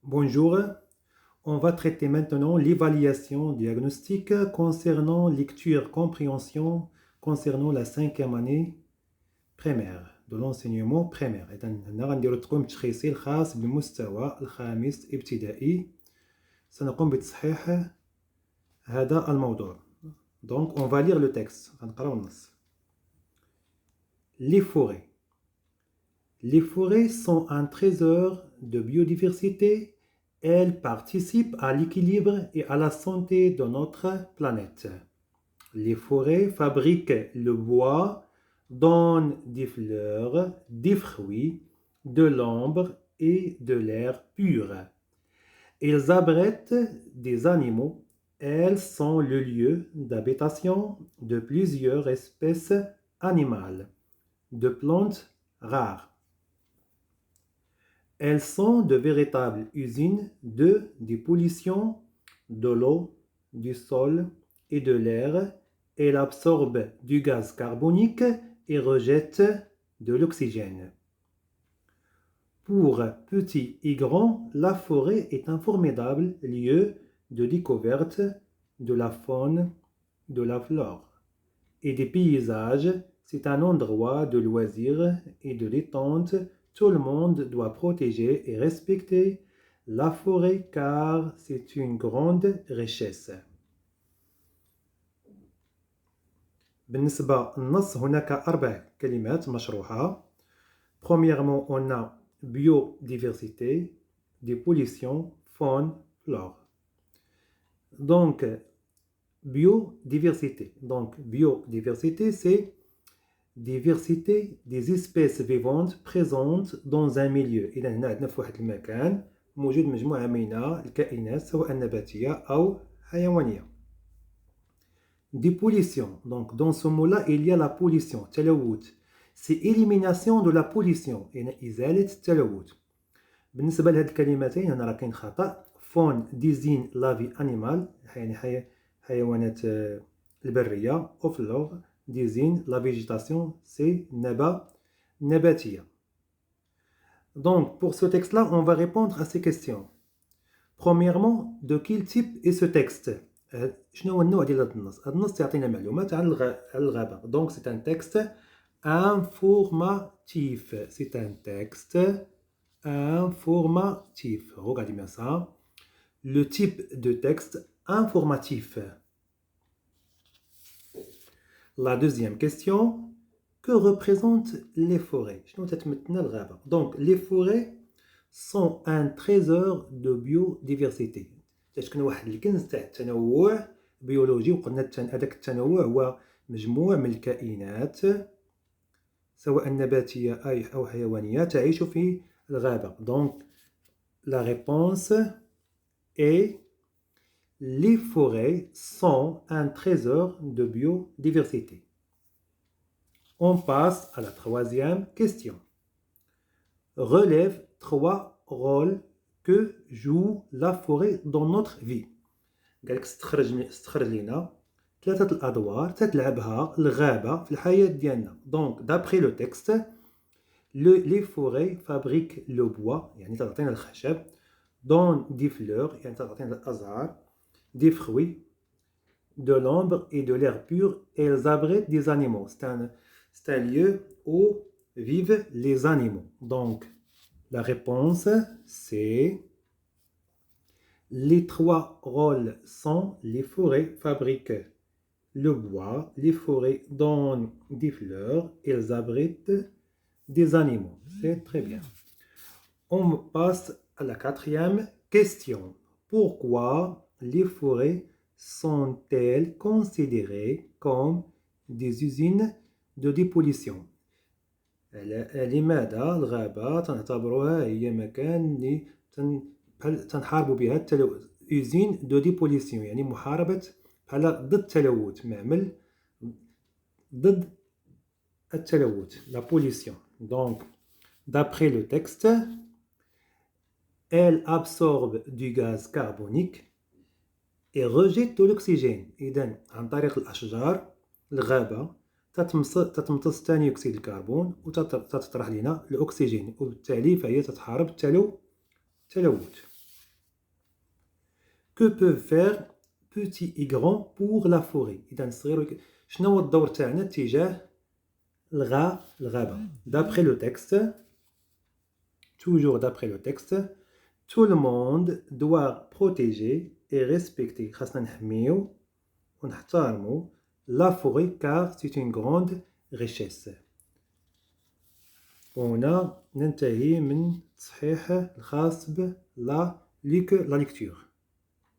Bonjour, on va traiter maintenant l'évaluation diagnostique concernant lecture-compréhension concernant la cinquième année primaire de l'enseignement primaire. إذا هنا غنديرو تقويم التشخيصي الخاص بالمستوى الخامس ابتدائي. سنقوم بتصحيح هذا الموضوع. Donc on va lire le texte. غنقراو النص. Les forêts. Les forêts sont un trésor de biodiversité. Elles participent à l'équilibre et à la santé de notre planète. Les forêts fabriquent le bois, donnent des fleurs, des fruits, de l'ombre et de l'air pur. Elles abritent des animaux. Elles sont le lieu d'habitation de plusieurs espèces animales, de plantes rares. Elles sont de véritables usines de dépollution de l'eau, du sol et de l'air. Elles absorbent du gaz carbonique et rejettent de l'oxygène. Pour petits et grands, la forêt est un formidable lieu de découverte de la faune, de la flore et des paysages. C'est un endroit de loisirs et de détente. Tout le monde doit protéger et respecter la forêt car c'est une grande richesse. بالنسبة للنص هناك 4 كلمات مشروحة. Premièrement, on a biodiversité, dépollution, faune, flore. Donc, biodiversité. Donc, biodiversité, c'est diversité des espèces vivantes présentes dans un milieu. إذا هنا عندنا في واحد المكان موجود مجموعة من الكائنات سواء نباتية أو حيوانية. Des pollutions. Donc, dans ce mot-là, il y a la pollution, تلوث. C'est élimination de la pollution. يعني إزالة التلوث. بالنسبة لهاد الكلمتين هنا راه كاين خطأ. Faune désigne la vie animale يعني حيوانات البرية. Au flore désigne la végétation, c'est نباتية. Donc, pour ce texte-là, on va répondre à ces questions. Premièrement, de quel type est ce texte? شنو هو النوع ديال هذا النص؟ هذا النص تعطينا معلومات على الغابة. Donc, c'est un texte informatif. C'est un texte informatif. Regardez bien ça. Le type de texte informatif. La deuxième question, que représentent les forêts? Donc, les forêts sont un trésor de biodiversité. كاين واحد الكنز تاع التنوع بيولوجي وقلنا هذاك التنوع هو مجموع من الكائنات سواء نباتية أو حيوانية تعيش في الغابة. Donc, la réponse est les forêts sont un trésor de biodiversité. On passe à la troisième question. Relève 3 rôles que joue la forêt dans notre vie. قالك استخرج لنا 3 الأدوار تتلعبها الغابة في الحياة ديالنا. Donc, d'après le texte, les forêts fabriquent le bois يعني تعطينا الخشب, donnent des fleurs يعني تعطينا الأزهار, des fruits, de l'ombre et de l'air pur. Elles abritent des animaux. C'est un lieu où vivent les animaux. Donc, la réponse, c'est les 3 rôles sont les forêts fabriquent le bois, les forêts donnent des fleurs, elles abritent des animaux. C'est très bien. On passe à la 4e question. Pourquoi les forêts sont-elles considérées comme des usines de dépollution? لماذا الغابة تنعتبروها هي مكان اللي تنحاربوا بها التلوث؟ usine de dépollution يعني محاربة بحال ضد التلوث, معمل ضد التلوث, la pollution. Donc, d'après le texte, elle absorbe du gaz carbonique et rejette de l'oxygène. إذن عن طريق الأشجار الغابة تتمتص ثاني أكسيد الكربون وتطرح لنا الأكسجين, وبالتالي فهي تتحارب التلوث. que peuvent faire petits et grands pour la forêt. إذا الصغير شنو هو الدور تاعنا تجاه الغابة. D'après le texte, toujours d'après le texte, tout le monde doit protéger et respecter. خاصنا نحميو ونحترموا la forêt car c'est une grande richesse. وهنا ننتهي من التصحيح الخاص ب la lecture.